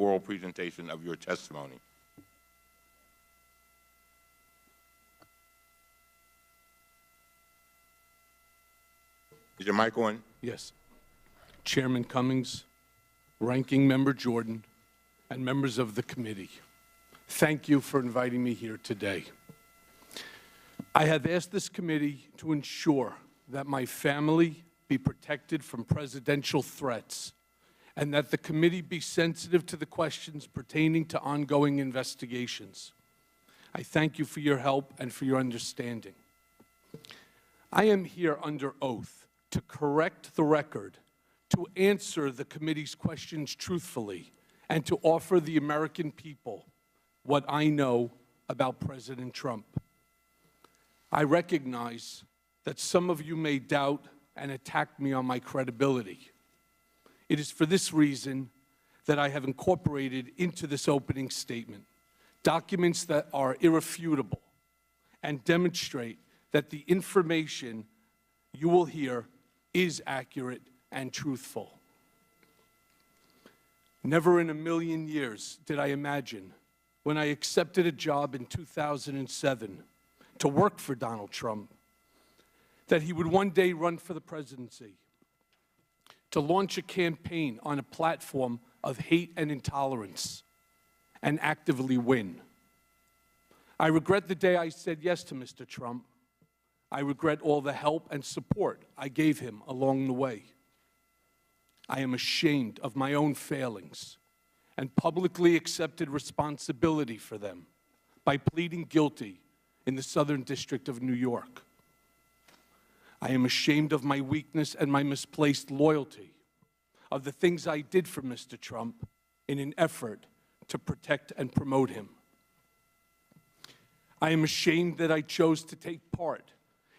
oral presentation of your testimony. Is your mic on? Yes. Chairman Cummings, Ranking Member Jordan, and members of the committee, thank you for inviting me here today. I have asked this committee to ensure that my family be protected from presidential threats and that the committee be sensitive to the questions pertaining to ongoing investigations. I thank you for your help and for your understanding. I am here under oath to correct the record, to answer the committee's questions truthfully, and to offer the American people what I know about President Trump. I recognize that some of you may doubt and attack me on my credibility. It is for this reason that I have incorporated into this opening statement documents that are irrefutable and demonstrate that the information you will hear is accurate and truthful. Never in a million years did I imagine, when I accepted a job in 2007 to work for Donald Trump, that he would one day run for the presidency, to launch a campaign on a platform of hate and intolerance, and actively win. I regret the day I said yes to Mr. Trump. I regret all the help and support I gave him along the way. I am ashamed of my own failings and publicly accepted responsibility for them by pleading guilty in the Southern District of New York. I am ashamed of my weakness and my misplaced loyalty, of the things I did for Mr. Trump in an effort to protect and promote him. I am ashamed that I chose to take part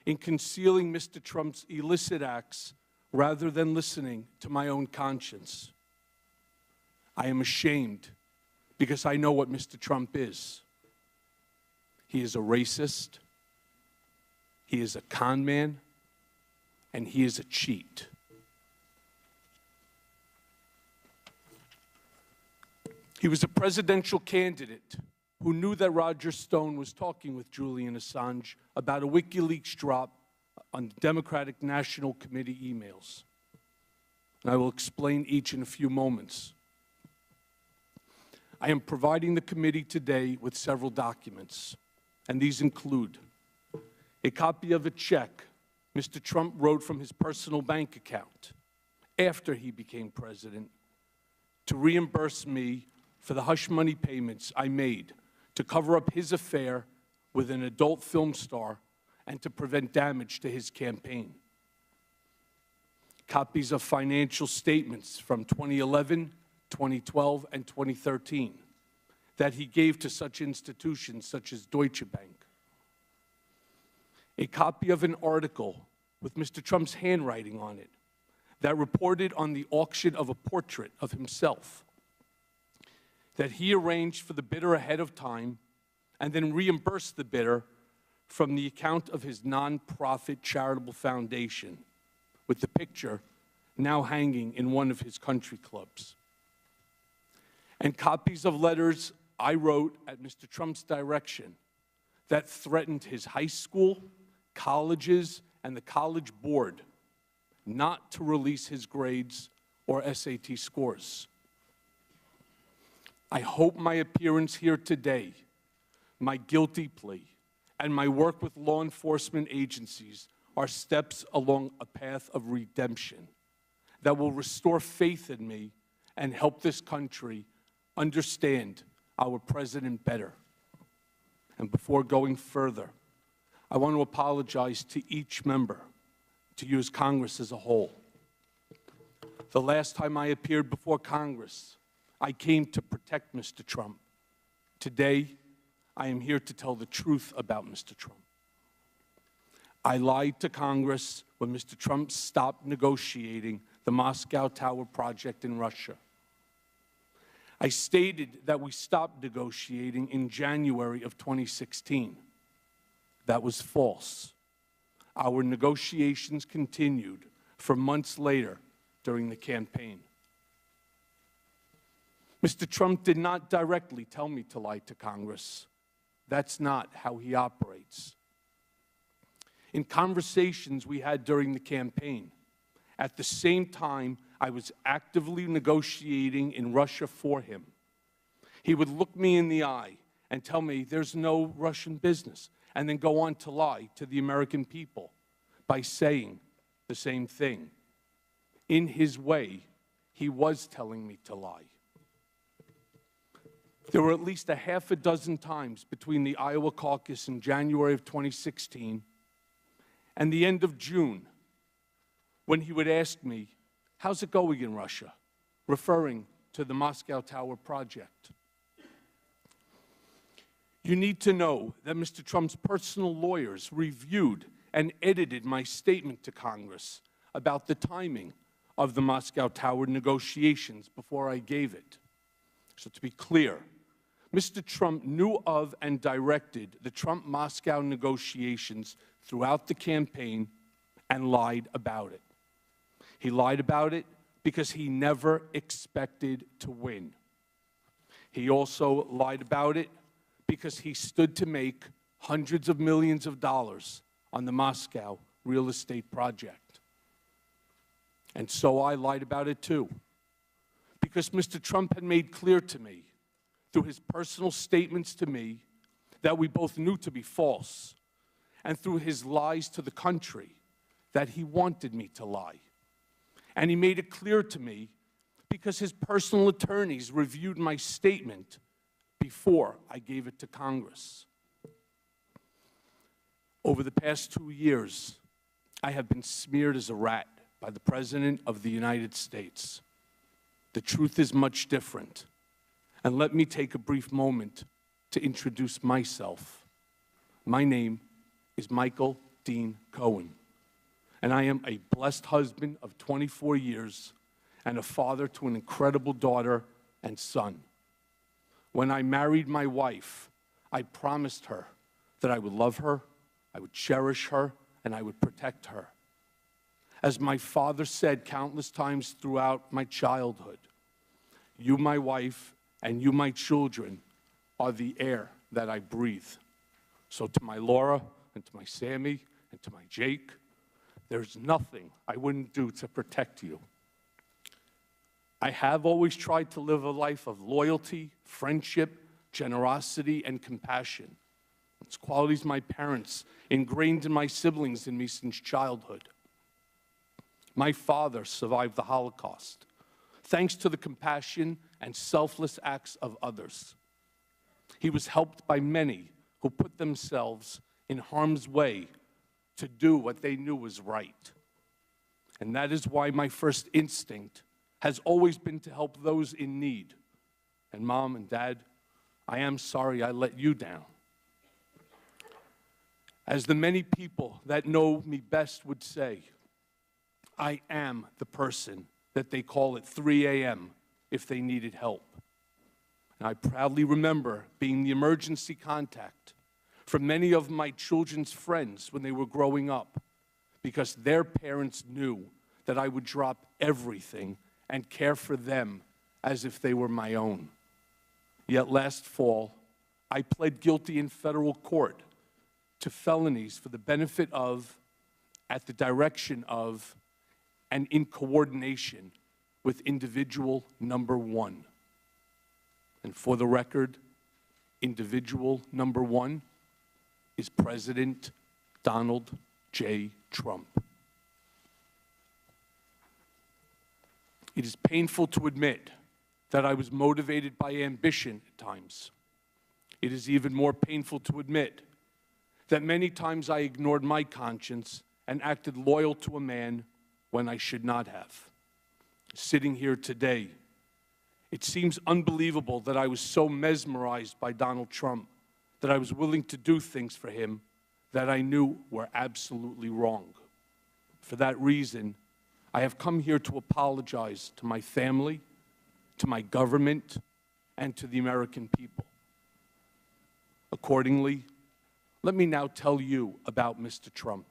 in concealing Mr. Trump's illicit acts rather than listening to my own conscience. I am ashamed because I know what Mr. Trump is. He is a racist, he is a con man, and he is a cheat. He was a presidential candidate who knew that Roger Stone was talking with Julian Assange about a WikiLeaks drop on Democratic National Committee emails. And I will explain each in a few moments. I am providing the committee today with several documents, and these include a copy of a check Mr. Trump wrote from his personal bank account after he became president to reimburse me for the hush money payments I made to cover up his affair with an adult film star and to prevent damage to his campaign. Copies of financial statements from 2011, 2012, and 2013 that he gave to such institutions such as Deutsche Bank. A copy of an article with Mr. Trump's handwriting on it that reported on the auction of a portrait of himself that he arranged for the bidder ahead of time and then reimbursed the bidder from the account of his nonprofit charitable foundation, with the picture now hanging in one of his country clubs. And copies of letters I wrote at Mr. Trump's direction that threatened his high school, colleges, and the college board not to release his grades or SAT scores. I hope my appearance here today, my guilty plea, and my work with law enforcement agencies are steps along a path of redemption that will restore faith in me and help this country understand our president better. And before going further, I want to apologize to each member, to you as Congress as a whole. The last time I appeared before Congress, I came to protect Mr. Trump. Today, I am here to tell the truth about Mr. Trump. I lied to Congress when Mr. Trump stopped negotiating the Moscow Tower project in Russia. I stated that we stopped negotiating in January of 2016. That was false. Our negotiations continued for months later during the campaign. Mr. Trump did not directly tell me to lie to Congress. That's not how he operates. In conversations we had during the campaign, at the same time I was actively negotiating in Russia for him, he would look me in the eye and tell me there's no Russian business, and then go on to lie to the American people by saying the same thing. In his way, he was telling me to lie. There were at least a half a dozen times between the Iowa caucus in January of 2016 and the end of June when he would ask me, "How's it going in Russia?" referring to the Moscow Tower project. You need to know that Mr. Trump's personal lawyers reviewed and edited my statement to Congress about the timing of the Moscow Tower negotiations before I gave it. So to be clear, Mr. Trump knew of and directed the Trump-Moscow negotiations throughout the campaign and lied about it. He lied about it because he never expected to win. He also lied about it because he stood to make hundreds of millions of dollars on the Moscow real estate project. And so I lied about it too, because Mr. Trump had made clear to me, through his personal statements to me, that we both knew to be false, and through his lies to the country, that he wanted me to lie. And he made it clear to me because his personal attorneys reviewed my statement before I gave it to Congress. Over the past 2 years, I have been smeared as a rat by the President of the United States. The truth is much different. And let me take a brief moment to introduce myself. My name is Michael Dean Cohen, and I am a blessed husband of 24 years and a father to an incredible daughter and son. When I married my wife, I promised her that I would love her, I would cherish her, and I would protect her. As my father said countless times throughout my childhood, "You, my wife, and you, my children, are the air that I breathe." So to my Laura, and to my Sammy, and to my Jake, there's nothing I wouldn't do to protect you. I have always tried to live a life of loyalty, friendship, generosity, and compassion. It's qualities my parents ingrained in my siblings and me since childhood. My father survived the Holocaust, thanks to the compassion and selfless acts of others. He was helped by many who put themselves in harm's way to do what they knew was right. And that is why my first instinct has always been to help those in need. And Mom and Dad, I am sorry I let you down. As the many people that know me best would say, I am the person that they call at 3 a.m. if they needed help. And I proudly remember being the emergency contact for many of my children's friends when they were growing up, because their parents knew that I would drop everything and care for them as if they were my own. Yet last fall, I pled guilty in federal court to felonies for the benefit of, at the direction of, and in coordination with individual number one. And for the record, individual number one is President Donald J. Trump. It is painful to admit that I was motivated by ambition at times. It is even more painful to admit that many times I ignored my conscience and acted loyal to a man when I should not have. Sitting here today, it seems unbelievable that I was so mesmerized by Donald Trump that I was willing to do things for him that I knew were absolutely wrong. For that reason, I have come here to apologize to my family, to my government, and to the American people. Accordingly, let me now tell you about Mr. Trump.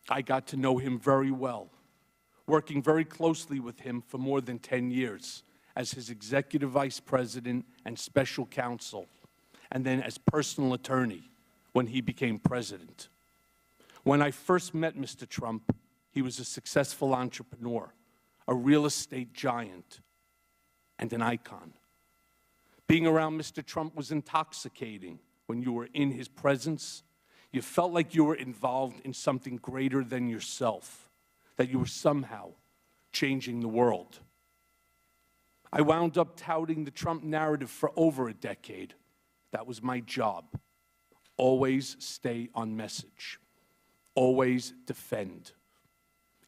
I got to know him very well, working very closely with him for more than 10 years as his executive vice president and special counsel, and then as personal attorney when he became president. When I first met Mr. Trump, he was a successful entrepreneur, a real estate giant, and an icon. Being around Mr. Trump was intoxicating. When you were in his presence, you felt like you were involved in something greater than yourself, that you were somehow changing the world. I wound up touting the Trump narrative for over a decade. That was my job. Always stay on message. Always defend.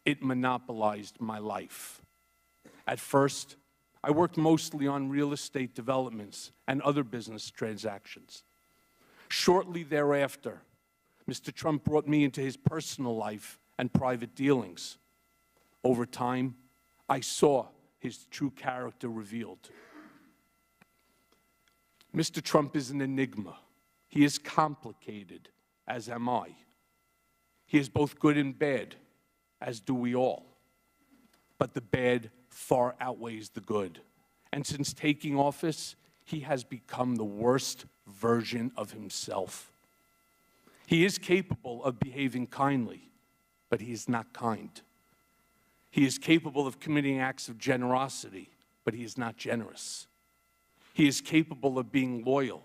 It monopolized my life. At first, I worked mostly on real estate developments and other business transactions. Shortly thereafter, Mr. Trump brought me into his personal life and private dealings. Over time, I saw his true character revealed. Mr. Trump is an enigma. He is complicated, as am I. He is both good and bad, as do we all. But the bad far outweighs the good. And since taking office, he has become the worst version of himself. He is capable of behaving kindly, but he is not kind. He is capable of committing acts of generosity, but he is not generous. He is capable of being loyal,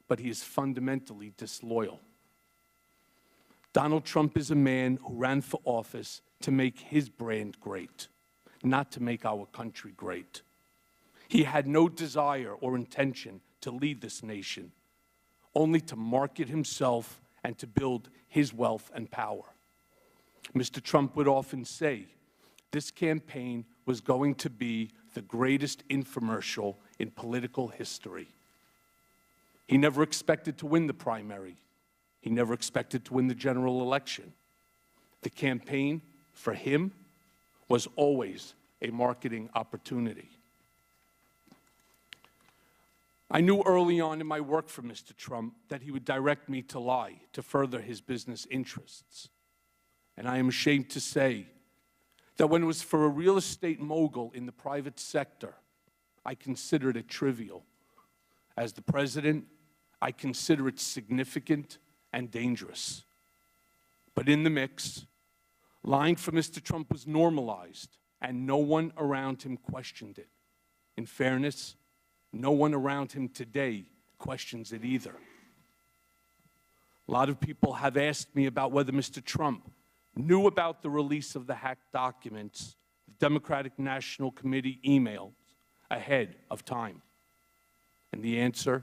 but he is fundamentally disloyal. Donald Trump is a man who ran for office to make his brand great, not to make our country great. He had no desire or intention to lead this nation, only to market himself and to build his wealth and power. Mr. Trump would often say, this campaign was going to be the greatest infomercial in political history. He never expected to win the primary. He never expected to win the general election. The campaign, for him, was always a marketing opportunity. I knew early on in my work for Mr. Trump that he would direct me to lie to further his business interests. And I am ashamed to say that when it was for a real estate mogul in the private sector, I considered it trivial. As the president, I consider it significant and dangerous. But in the mix, lying for Mr. Trump was normalized, and no one around him questioned it. In fairness, no one around him today questions it either. A lot of people have asked me about whether Mr. Trump knew about the release of the hacked documents, the Democratic National Committee emails, ahead of time. And the answer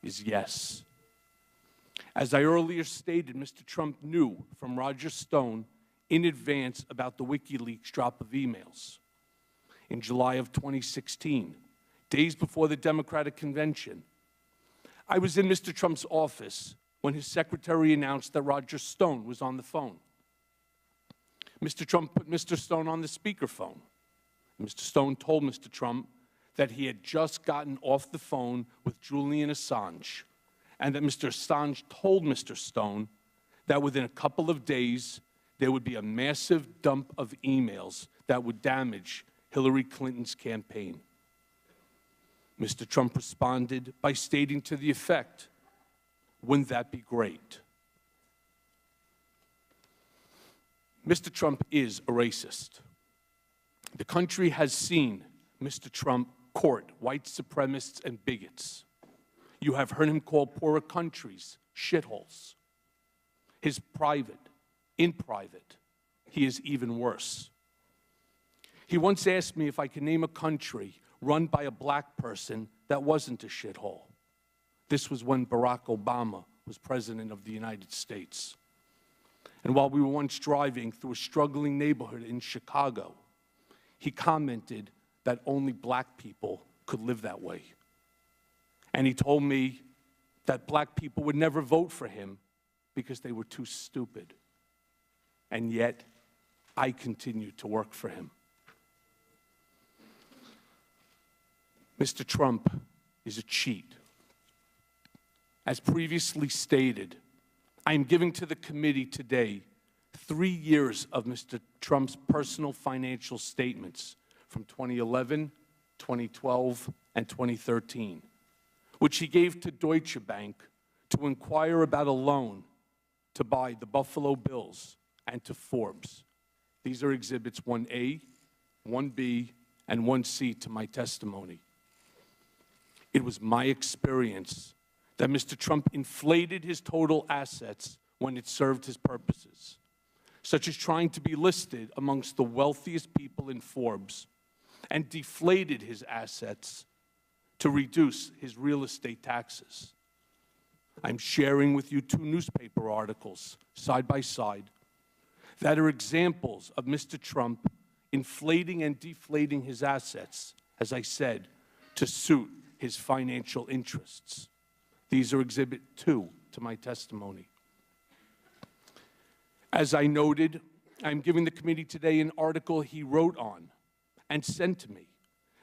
is yes. As I earlier stated, Mr. Trump knew from Roger Stone in advance about the WikiLeaks drop of emails. In July of 2016, days before the Democratic convention, I was in Mr. Trump's office when his secretary announced that Roger Stone was on the phone. Mr. Trump put Mr. Stone on the speakerphone. Mr. Stone told Mr. Trump that he had just gotten off the phone with Julian Assange, and that Mr. Assange told Mr. Stone that within a couple of days, there would be a massive dump of emails that would damage Hillary Clinton's campaign. Mr. Trump responded by stating to the effect, "Wouldn't that be great?" Mr. Trump is a racist. The country has seen Mr. Trump court white supremacists and bigots. You have heard him call poorer countries shitholes. In private, he is even worse. He once asked me if I could name a country run by a black person that wasn't a shithole. This was when Barack Obama was president of the United States. And while we were once driving through a struggling neighborhood in Chicago, he commented that only black people could live that way. And he told me that black people would never vote for him because they were too stupid. And yet, I continued to work for him. Mr. Trump is a cheat. As previously stated, I am giving to the committee today 3 years of Mr. Trump's personal financial statements from 2011 2012, and 2013, which he gave to Deutsche Bank to inquire about a loan to buy the Buffalo Bills and to Forbes. These are Exhibits 1A, 1B, and 1C to my testimony. It was my experience that Mr. Trump inflated his total assets when it served his purposes, such as trying to be listed amongst the wealthiest people in Forbes, and deflated his assets to reduce his real estate taxes. I'm sharing with you two newspaper articles, side by side, that are examples of Mr. Trump inflating and deflating his assets, as I said, to suit his financial interests. These are Exhibit 2 to my testimony. As I noted, I'm giving the committee today an article he wrote on and sent to me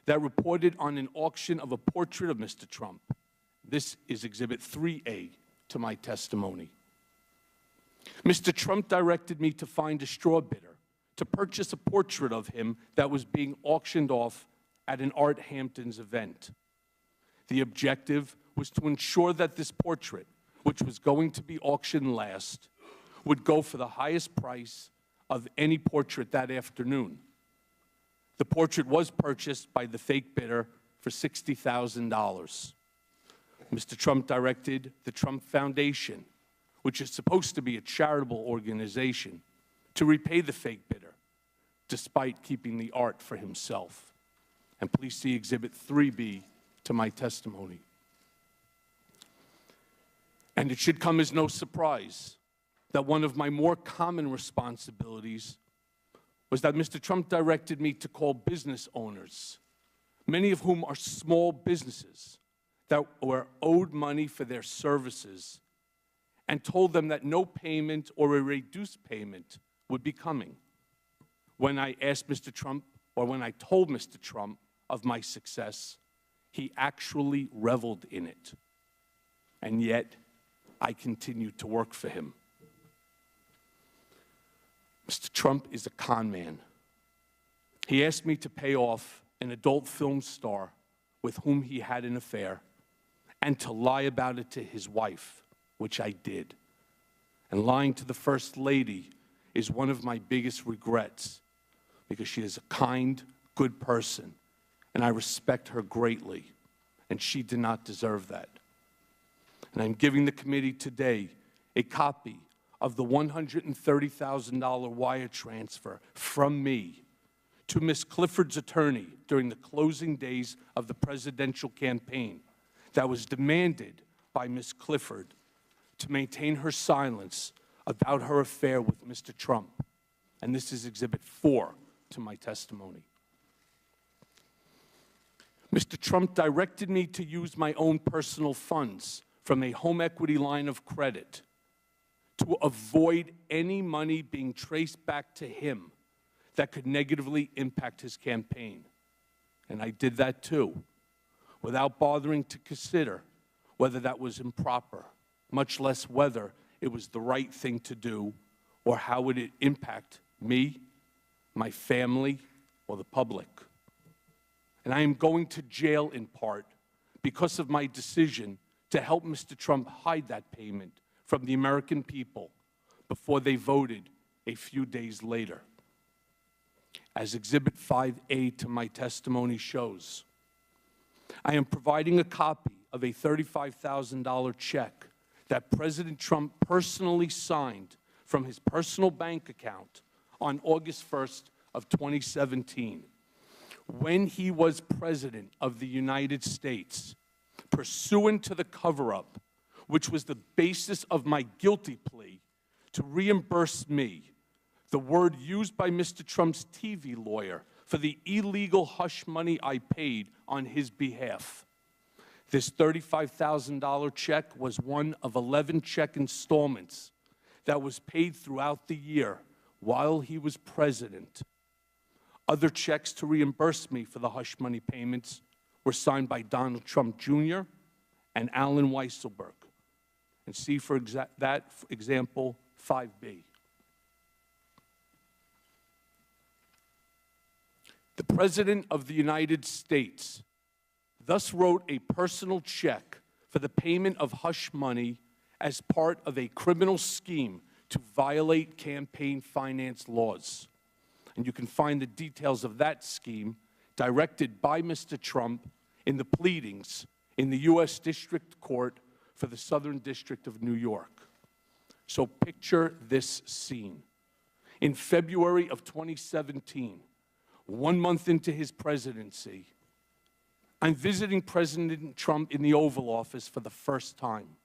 that reported on an auction of a portrait of Mr. Trump. This is Exhibit 3A to my testimony. Mr. Trump directed me to find a straw bidder to purchase a portrait of him that was being auctioned off at an Art Hamptons event. The objective was to ensure that this portrait, which was going to be auctioned last, would go for the highest price of any portrait that afternoon. The portrait was purchased by the fake bidder for $60,000. Mr. Trump directed the Trump Foundation, which is supposed to be a charitable organization, to repay the fake bidder, despite keeping the art for himself. And please see Exhibit 3B to my testimony. And it should come as no surprise that one of my more common responsibilities was that Mr. Trump directed me to call business owners, many of whom are small businesses that were owed money for their services, and told them that no payment or a reduced payment would be coming. When I asked Mr. Trump, or when I told Mr. Trump of my success, he actually reveled in it. And yet, I continued to work for him. Mr. Trump is a con man. He asked me to pay off an adult film star with whom he had an affair and to lie about it to his wife, which I did. And lying to the First Lady is one of my biggest regrets because she is a kind, good person, and I respect her greatly, and she did not deserve that. And I'm giving the committee today a copy of the $130,000 wire transfer from me to Ms. Clifford's attorney during the closing days of the presidential campaign that was demanded by Ms. Clifford to maintain her silence about her affair with Mr. Trump. And this is Exhibit 4 to my testimony. Mr. Trump directed me to use my own personal funds from a home equity line of credit to avoid any money being traced back to him that could negatively impact his campaign. And I did that too, without bothering to consider whether that was improper, much less whether it was the right thing to do or how would it impact me, my family, or the public. And I am going to jail in part because of my decision to help Mr. Trump hide that payment from the American people before they voted a few days later. As Exhibit 5A to my testimony shows, I am providing a copy of a $35,000 check that President Trump personally signed from his personal bank account on August 1st of 2017, when he was President of the United States, pursuant to the cover-up, which was the basis of my guilty plea to reimburse me, the word used by Mr. Trump's TV lawyer for the illegal hush money I paid on his behalf. This $35,000 check was one of 11 check installments that was paid throughout the year while he was president. Other checks to reimburse me for the hush money payments were signed by Donald Trump Jr. and Alan Weisselberg. And see for example 5B. The President of the United States thus wrote a personal check for the payment of hush money as part of a criminal scheme to violate campaign finance laws. And you can find the details of that scheme directed by Mr. Trump in the pleadings in the U.S. District Court for the Southern District of New York. So picture this scene. In February of 2017, 1 month into his presidency, I'm visiting President Trump in the Oval Office for the first time,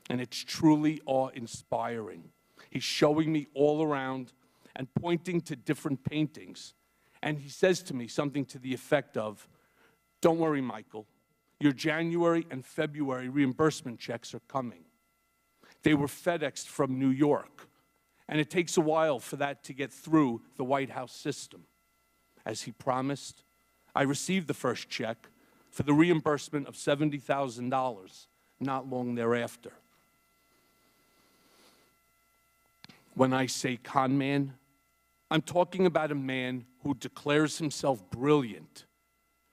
and it's truly awe-inspiring. He's showing me all around and pointing to different paintings, and he says to me something to the effect of, "Don't worry, Michael, your January and February reimbursement checks are coming." They were FedExed from New York, and it takes a while for that to get through the White House system. As he promised, I received the first check for the reimbursement of $70,000 not long thereafter. When I say con man, I'm talking about a man who declares himself brilliant,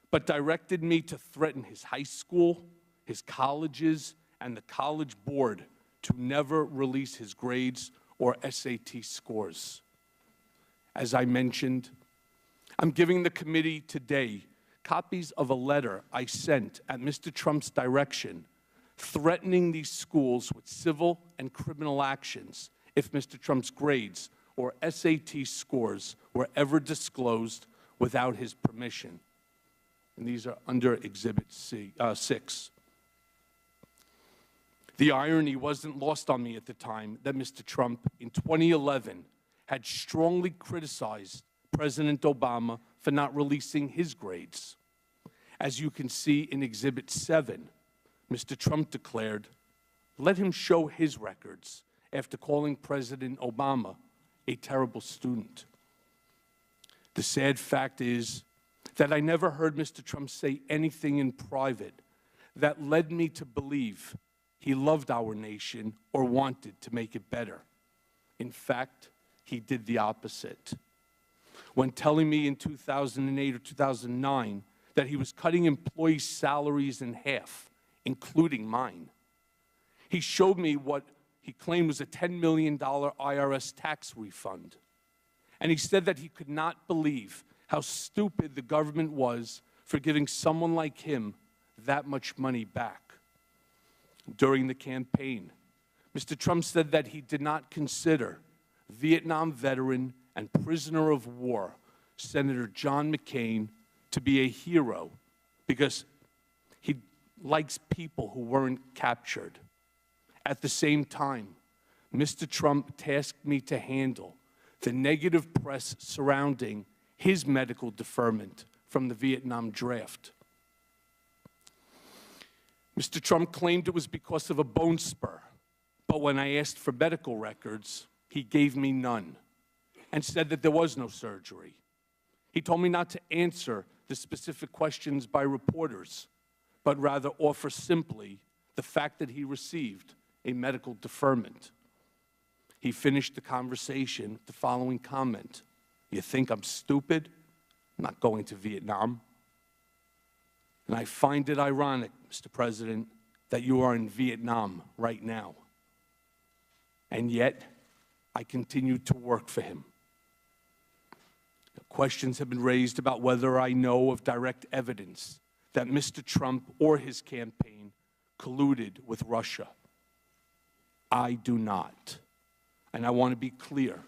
but directed me to threaten his high school, his colleges, and the college board to never release his grades or SAT scores. As I mentioned, I'm giving the committee today copies of a letter I sent at Mr. Trump's direction threatening these schools with civil and criminal actions if Mr. Trump's grades or SAT scores were ever disclosed without his permission. And these are under Exhibit 6. The irony wasn't lost on me at the time that Mr. Trump, in 2011, had strongly criticized President Obama for not releasing his grades. As you can see in Exhibit 7, Mr. Trump declared, "Let him show his records," after calling President Obama a terrible student. The sad fact is that I never heard Mr. Trump say anything in private that led me to believe he loved our nation or wanted to make it better. In fact, he did the opposite. When telling me in 2008 or 2009 that he was cutting employees' salaries in half, including mine, he showed me what he claimed was a $10 million IRS tax refund. And he said that he could not believe how stupid the government was for giving someone like him that much money back. During the campaign, Mr. Trump said that he did not consider Vietnam veteran and prisoner of war Senator John McCain to be a hero because he likes people who weren't captured. At the same time, Mr. Trump tasked me to handle the negative press surrounding his medical deferment from the Vietnam draft. Mr. Trump claimed it was because of a bone spur, but when I asked for medical records, he gave me none and said that there was no surgery. He told me not to answer the specific questions by reporters, but rather offer simply the fact that he received a medical deferment. He finished the conversation with the following comment: "You think I'm stupid? I'm not going to Vietnam." And I find it ironic, Mr. President, that you are in Vietnam right now. And yet, I continue to work for him. Questions have been raised about whether I know of direct evidence that Mr. Trump or his campaign colluded with Russia. I do not. And I want to be clear,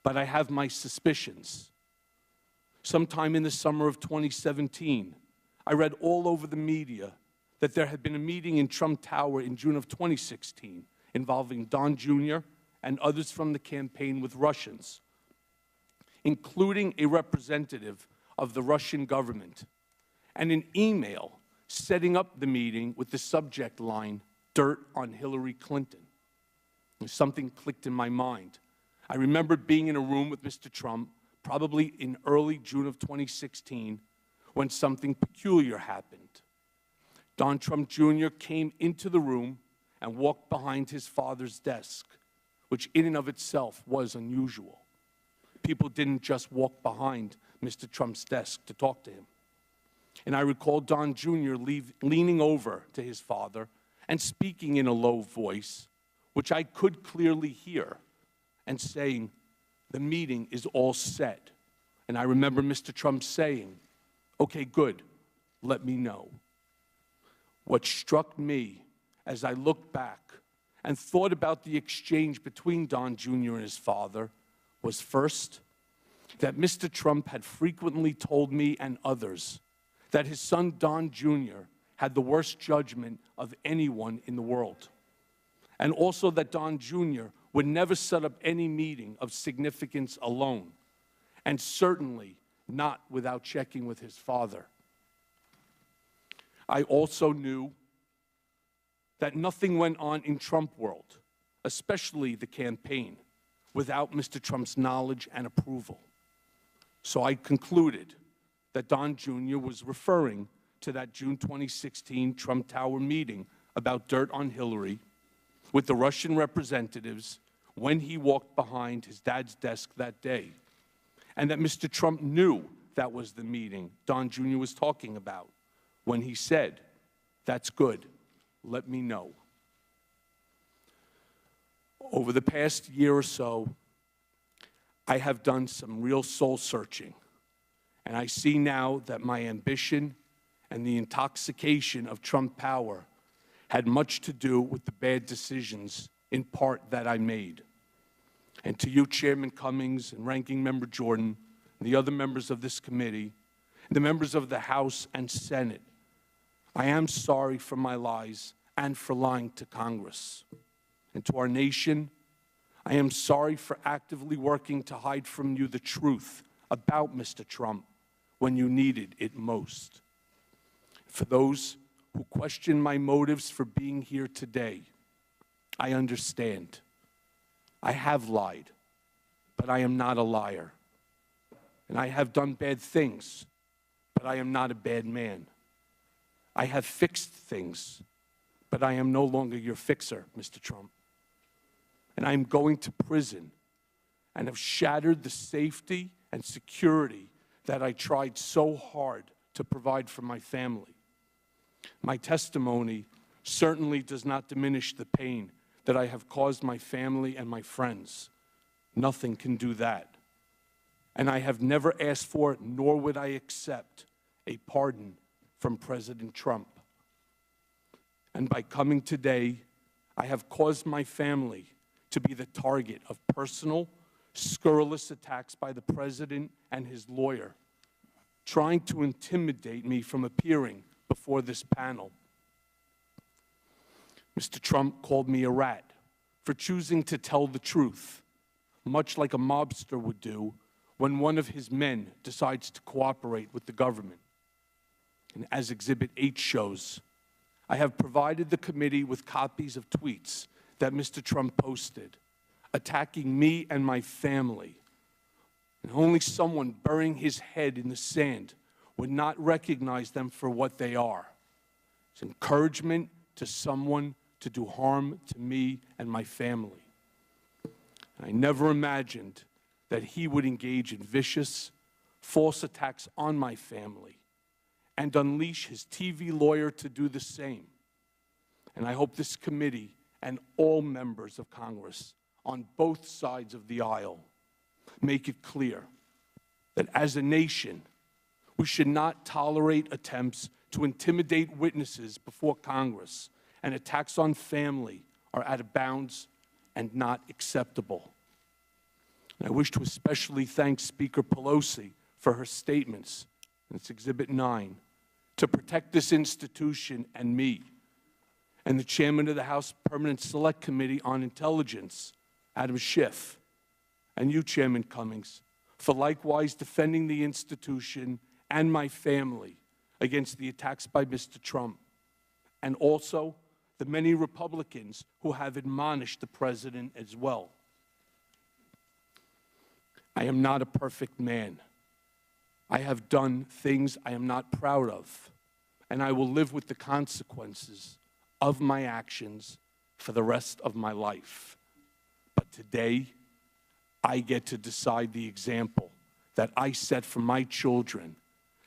but I have my suspicions. Sometime in the summer of 2017, I read all over the media that there had been a meeting in Trump Tower in June of 2016 involving Don Jr. and others from the campaign with Russians, including a representative of the Russian government, and an email setting up the meeting with the subject line, "Dirt on Hillary Clinton." And something clicked in my mind. I remember being in a room with Mr. Trump, probably in early June of 2016, when something peculiar happened. Don Trump Jr. came into the room and walked behind his father's desk, which in and of itself was unusual. People didn't just walk behind, Mr. Trump's desk to talk to him. And I recall Don Jr. leaning over to his father and speaking in a low voice, which I could clearly hear, and saying, "The meeting is all set." And I remember Mr. Trump saying, "Okay, good, let me know." What struck me as I looked back and thought about the exchange between Don Jr. and his father was, first, that Mr. Trump had frequently told me and others that his son Don Jr. had the worst judgment of anyone in the world, and also that Don Jr. would never set up any meeting of significance alone, and certainly not without checking with his father. I also knew that nothing went on in Trump world, especially the campaign, without Mr. Trump's knowledge and approval. So I concluded that Don Jr. was referring to that June 2016 Trump Tower meeting about dirt on Hillary with the Russian representatives when he walked behind his dad's desk that day, and that Mr. Trump knew that was the meeting Don Jr. was talking about when he said, "That's good, let me know." Over the past year or so, I have done some real soul searching, and I see now that my ambition and the intoxication of Trump power had much to do with the bad decisions, in part, that I made. And to you, Chairman Cummings and Ranking Member Jordan, and the other members of this committee, the members of the House and Senate, I am sorry for my lies and for lying to Congress. And to our nation, I am sorry for actively working to hide from you the truth about Mr. Trump when you needed it most. For those who question my motives for being here today, I understand. I have lied, but I am not a liar. And I have done bad things, but I am not a bad man. I have fixed things, but I am no longer your fixer, Mr. Trump. And I am going to prison and have shattered the safety and security that I tried so hard to provide for my family. My testimony certainly does not diminish the pain that I have caused my family and my friends. Nothing can do that. And I have never asked for, nor would I accept, a pardon from President Trump. And by coming today, I have caused my family to be the target of personal, scurrilous attacks by the president and his lawyer, trying to intimidate me from appearing before this panel. Mr. Trump called me a rat for choosing to tell the truth, much like a mobster would do when one of his men decides to cooperate with the government. And as Exhibit 8 shows, I have provided the committee with copies of tweets that Mr. Trump posted, attacking me and my family. And only someone burying his head in the sand would not recognize them for what they are. It's encouragement to someone to do harm to me and my family. And I never imagined that he would engage in vicious, false attacks on my family and unleash his TV lawyer to do the same. And I hope this committee and all members of Congress on both sides of the aisle make it clear that as a nation, we should not tolerate attempts to intimidate witnesses before Congress, and attacks on family are out of bounds and not acceptable. And I wish to especially thank Speaker Pelosi for her statements, and it's Exhibit 9, to protect this institution and me, and the chairman of the House Permanent Select Committee on Intelligence, Adam Schiff, and you, Chairman Cummings, for likewise defending the institution and my family against the attacks by Mr. Trump, and also the many Republicans who have admonished the president as well. I am not a perfect man. I have done things I am not proud of, and I will live with the consequences of my actions for the rest of my life. But today, I get to decide the example that I set for my children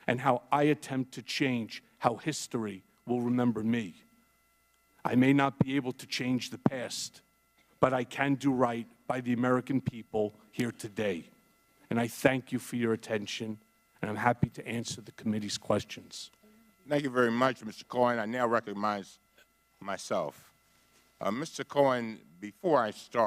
and how I attempt to change how history will remember me. I may not be able to change the past, but I can do right by the American people here today. And I thank you for your attention, and I'm happy to answer the committee's questions. Thank you very much, Mr. Cohen. I now recognize myself. Mr. Cohen, before I start,